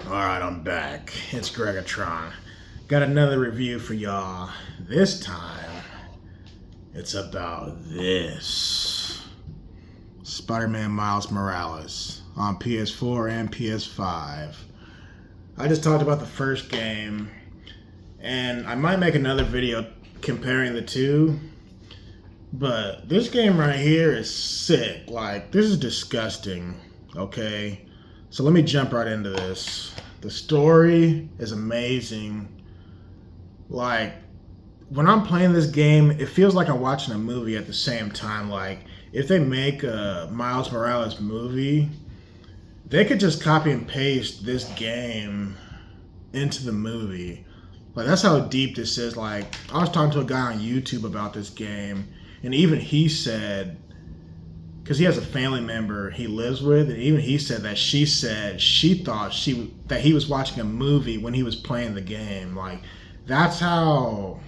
Alright, I'm back. It's Greggatron. Got another review for y'all. This time, it's about this. Spider-Man Miles Morales on PS4 and PS5. I just talked about the first game, and I might make another video comparing the two, but this game right here is sick. Like, this is disgusting, okay? So let me jump right into this. The story is amazing. Like, when I'm playing this game, it feels like I'm watching a movie at the same time. Like, if they make a Miles Morales movie, they could just copy and paste this game into the movie. Like, that's how deep this is. Like, I was talking to a guy on YouTube about this game, and even he said, because he has a family member he lives with, and even he said that she said she thought that he was watching a movie when he was playing the game. Like, that's how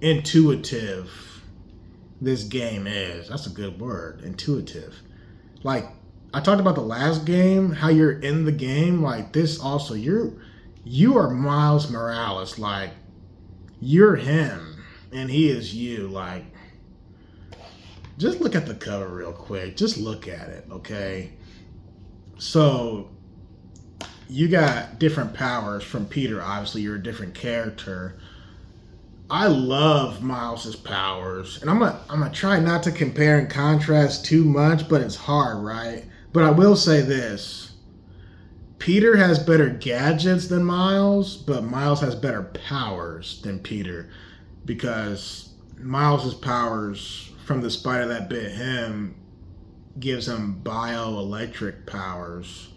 intuitive this game is. That's a good word, intuitive. Like, I talked about the last game, how you're in the game. Like, this also, you are Miles Morales. Like, you're him, and he is you. Like, just look at the cover real quick. Just look at it, okay? So, you got different powers from Peter. Obviously, you're a different character. I love Miles's powers, and I'm gonna try not to compare and contrast too much, but it's hard, right? But I will say this: Peter has better gadgets than Miles, but Miles has better powers than Peter, because Miles's powers from the spider that bit him gives him bioelectric powers.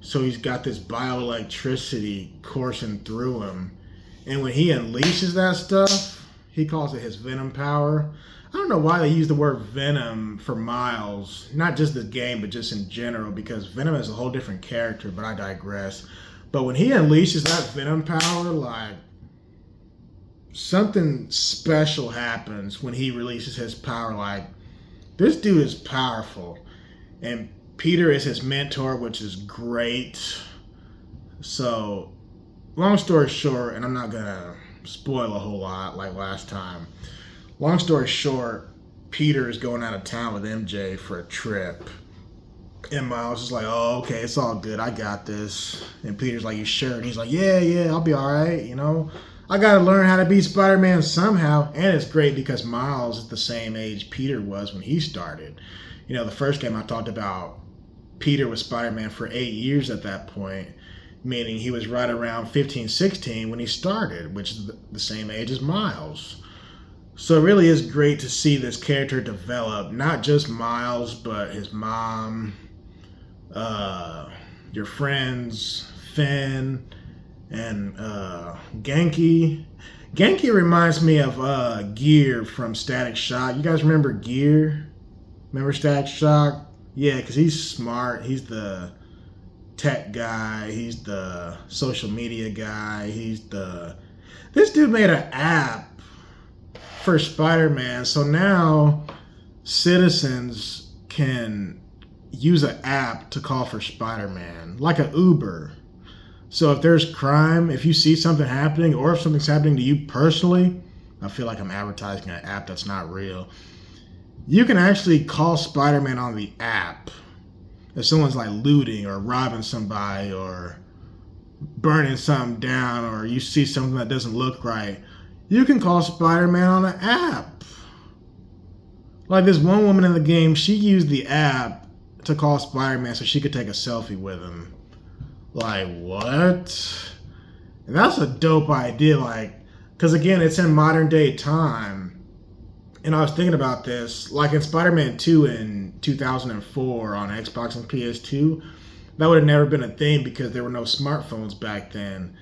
So he's got this bioelectricity coursing through him. And when he unleashes that stuff, he calls it his venom power. I don't know why they use the word venom for Miles. Not just this game, but just in general, because Venom is a whole different character, but I digress. But when he unleashes that venom power, like, something special happens when he releases his power. Like, this dude is powerful, and Peter is his mentor, which is great. So, long story short, and I'm not gonna spoil a whole lot like last time. Long story short, Peter is going out of town with MJ for a trip, and Miles is like, "Oh, okay, it's all good. I got this." And Peter's like, "You sure?" And he's like, "Yeah, I'll be all right. You know, I got to learn how to be Spider-Man somehow." And it's great because Miles is the same age Peter was when he started. You know, the first game I talked about, Peter was Spider-Man for 8 years at that point, meaning he was right around 15, 16 when he started, which is the same age as Miles. So it really is great to see this character develop, not just Miles, but his mom, your friends, Finn, and Genki. Genki reminds me of Gear from Static Shock. You guys remember Gear? Remember Static Shock? Yeah, because he's smart. He's the tech guy. He's the social media guy. This dude made an app for Spider-Man. So now citizens can use an app to call for Spider-Man, like an Uber. So if there's crime, if you see something happening, or if something's happening to you personally, I feel like I'm advertising an app that's not real. You can actually call Spider-Man on the app. If someone's like looting or robbing somebody or burning something down, or you see something that doesn't look right, you can call Spider-Man on the app. Like this one woman in the game, she used the app to call Spider-Man so she could take a selfie with him. Like, what? And that's a dope idea, like, because again, it's in modern day time. And I was thinking about this, like in Spider-Man 2 in 2004 on Xbox and PS2, that would have never been a thing because there were no smartphones back then.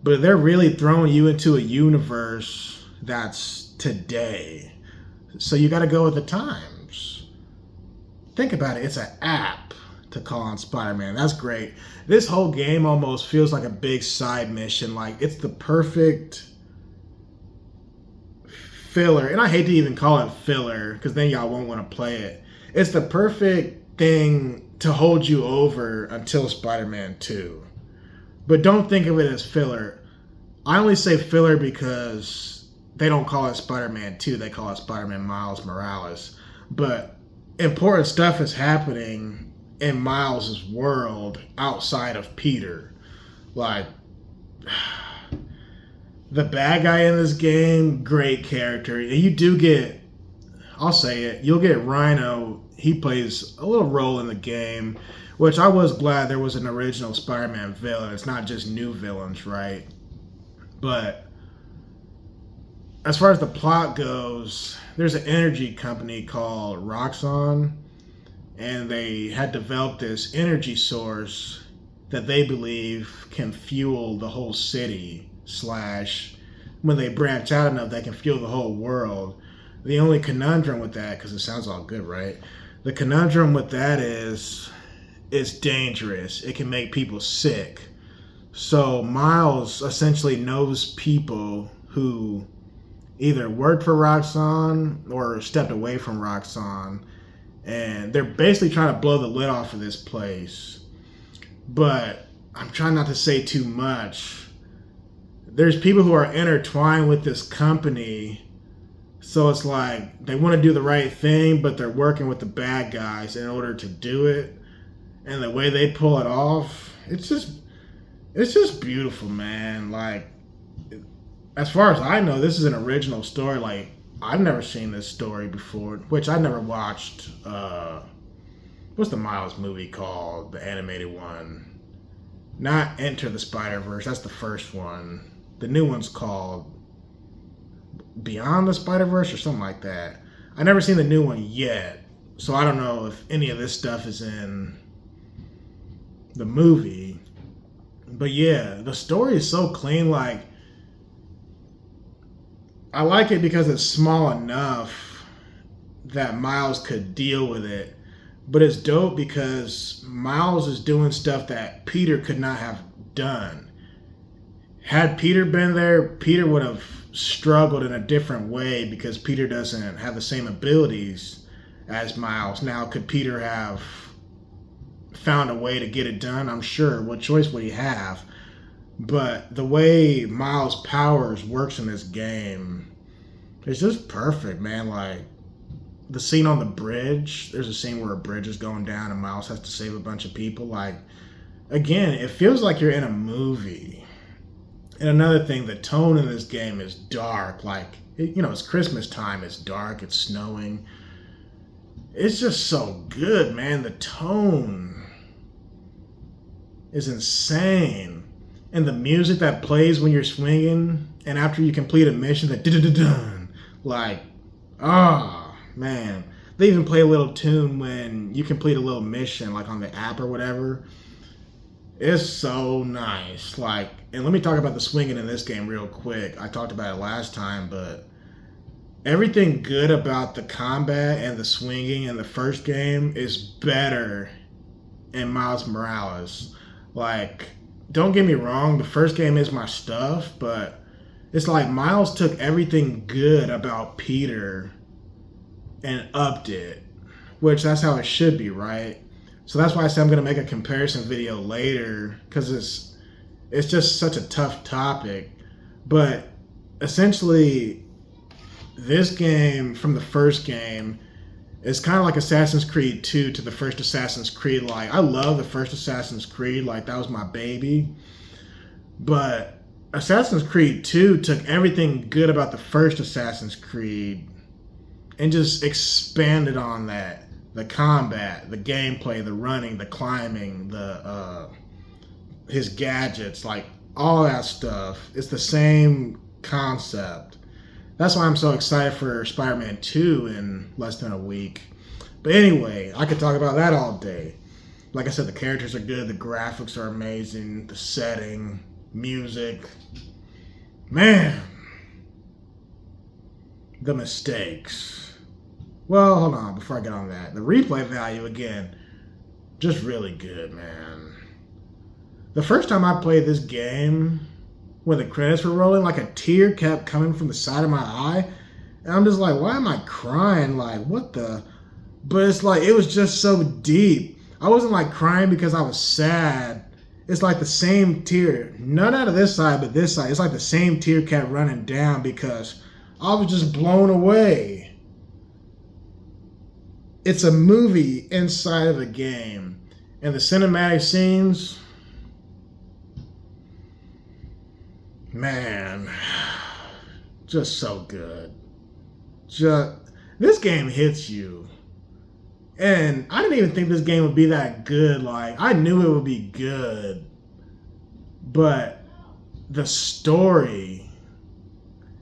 But they're really throwing you into a universe that's today. So you got to go with the times. Think about it, it's an app to call on Spider-Man. That's great. This whole game almost feels like a big side mission. Like, it's the perfect filler. And I hate to even call it filler because then y'all won't want to play it. It's the perfect thing to hold you over until Spider-Man 2. But don't think of it as filler. I only say filler because they don't call it Spider-Man 2. They call it Spider-Man Miles Morales. But important stuff is happening in Miles' world outside of Peter. Like, the bad guy in this game, great character. And you do get, I'll say it, you'll get Rhino. He plays a little role in the game, which I was glad there was an original Spider-Man villain. It's not just new villains, right? But as far as the plot goes, there's an energy company called Roxxon, and they had developed this energy source that they believe can fuel the whole city, / when they branch out enough, they can fuel the whole world. The only conundrum with that, because it sounds all good, right? The conundrum with that is it's dangerous. It can make people sick. So Miles essentially knows people who either worked for Roxxon or stepped away from Roxxon, and they're basically trying to blow the lid off of this place. But I'm trying not to say too much. There's people who are intertwined with this company, so it's like they want to do the right thing, but they're working with the bad guys in order to do it. And the way they pull it off, it's just beautiful, man. Like, as far as I know, this is an original story. Like, I've never seen this story before, which I never watched. What's the Miles movie called? The animated one. Not Enter the Spider-Verse. That's the first one. The new one's called Beyond the Spider-Verse or something like that. I've never seen the new one yet, so I don't know if any of this stuff is in the movie. But yeah, the story is so clean. Like, I like it because it's small enough that Miles could deal with it. But it's dope because Miles is doing stuff that Peter could not have done. Had Peter been there, Peter would have struggled in a different way because Peter doesn't have the same abilities as Miles. Now, could Peter have found a way to get it done? I'm sure. What choice would he have? But the way Miles' powers works in this game, it's just perfect, man. Like, the scene on the bridge, there's a scene where a bridge is going down and Miles has to save a bunch of people. Like, again, it feels like you're in a movie. And another thing, the tone in this game is dark. Like, it's Christmas time, it's dark, it's snowing. It's just so good, man. The tone is insane. And the music that plays when you're swinging and after you complete a mission, that dun, like, man. They even play a little tune when you complete a little mission, like on the app or whatever. It's so nice. Like, and let me talk about the swinging in this game real quick. I talked about it last time, but everything good about the combat and the swinging in the first game is better in Miles Morales. Like, don't get me wrong, the first game is my stuff, but it's like Miles took everything good about Peter and upped it, which that's how it should be, right? So that's why I said I'm going to make a comparison video later, because it's just such a tough topic. But essentially, this game from the first game is kind of like Assassin's Creed 2 to the first Assassin's Creed. Like, I love the first Assassin's Creed. Like, that was my baby. But Assassin's Creed 2 took everything good about the first Assassin's Creed and just expanded on that. The combat, the gameplay, the running, the climbing, his gadgets, like all that stuff. It's the same concept. That's why I'm so excited for Spider-Man 2 in less than a week. But anyway, I could talk about that all day. Like I said, the characters are good, the graphics are amazing, the setting, music. Man, the mistakes. Well, hold on, before I get on that. The replay value, again, just really good, man. The first time I played this game, when the credits were rolling, like a tear kept coming from the side of my eye. And I'm just like, why am I crying? Like, what the? But it's like, it was just so deep. I wasn't like crying because I was sad. it's like the same tear, not out of this side, but this side. It's like the same tear kept running down because I was just blown away. It's a movie inside of a game. And the cinematic scenes, man, just so good. This game hits you. And I didn't even think this game would be that good. Like, I knew it would be good. But the story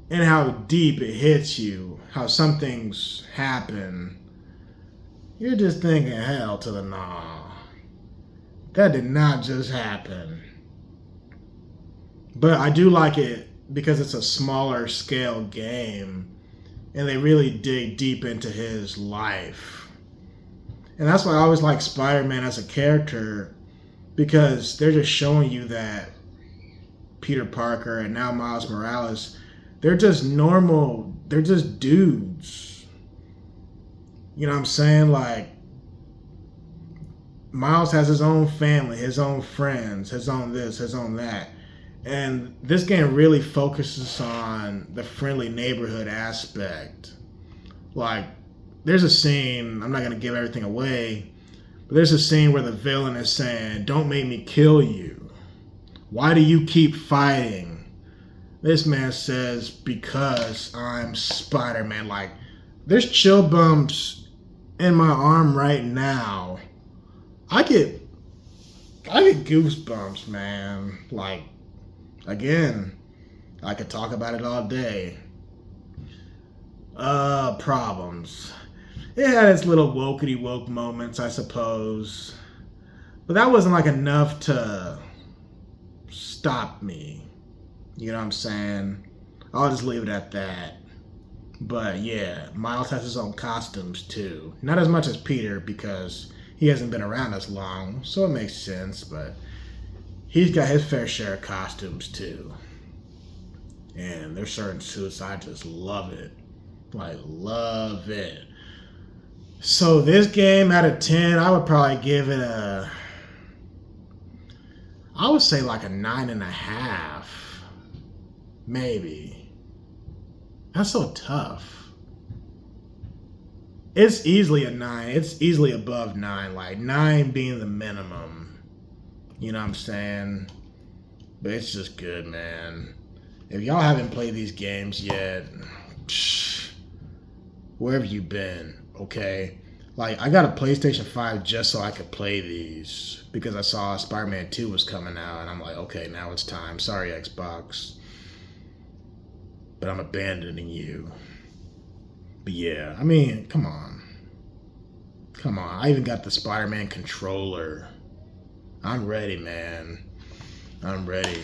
and how deep it hits you, how some things happen, you're just thinking, hell to the nah. That did not just happen. But I do like it because it's a smaller scale game and they really dig deep into his life. And that's why I always like Spider-Man as a character, because they're just showing you that Peter Parker and now Miles Morales, they're just normal, they're just dudes. You know what I'm saying? Like, Miles has his own family, his own friends, his own this, his own that. And this game really focuses on the friendly neighborhood aspect. Like, there's a scene, I'm not going to give everything away, but there's a scene where the villain is saying, "Don't make me kill you. Why do you keep fighting?" This man says, "Because I'm Spider-Man." Like, there's chill bumps in my arm right now. I get goosebumps, man. Like, again, I could talk about it all day. Problems. It had its little wokety woke moments, I suppose. But that wasn't like enough to stop me. You know what I'm saying? I'll just leave it at that. But yeah, Miles has his own costumes too. Not as much as Peter because he hasn't been around as long, so it makes sense, but he's got his fair share of costumes too. And there's certain suits I just love it. Like, love it. So this game out of 10, I would probably give it I would say like a 9.5. Maybe. That's so tough. It's easily a 9. It's easily above 9. Like 9 being the minimum. You know what I'm saying? But it's just good, man. If y'all haven't played these games yet, where have you been? Okay, like I got a PlayStation 5 just so I could play these because I saw Spider-Man 2 was coming out and I'm like, okay, now it's time. Sorry, Xbox, but I'm abandoning you. But yeah, I mean, come on. I even got the Spider-Man controller. I'm ready, man. I'm ready.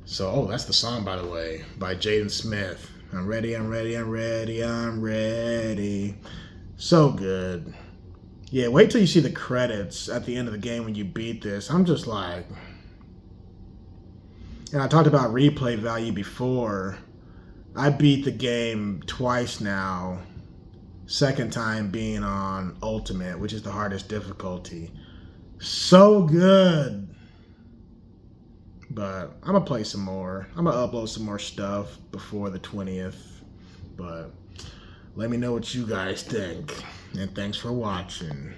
So, oh, that's the song, by the way, by Jaden Smith. I'm ready. So good. Yeah, wait till you see the credits at the end of the game when you beat this. I'm just like... And I talked about replay value before. I beat the game twice now. Second time being on Ultimate, which is the hardest difficulty. So good. But I'm going to play some more. I'm going to upload some more stuff before the 20th. But let me know what you guys think. And thanks for watching.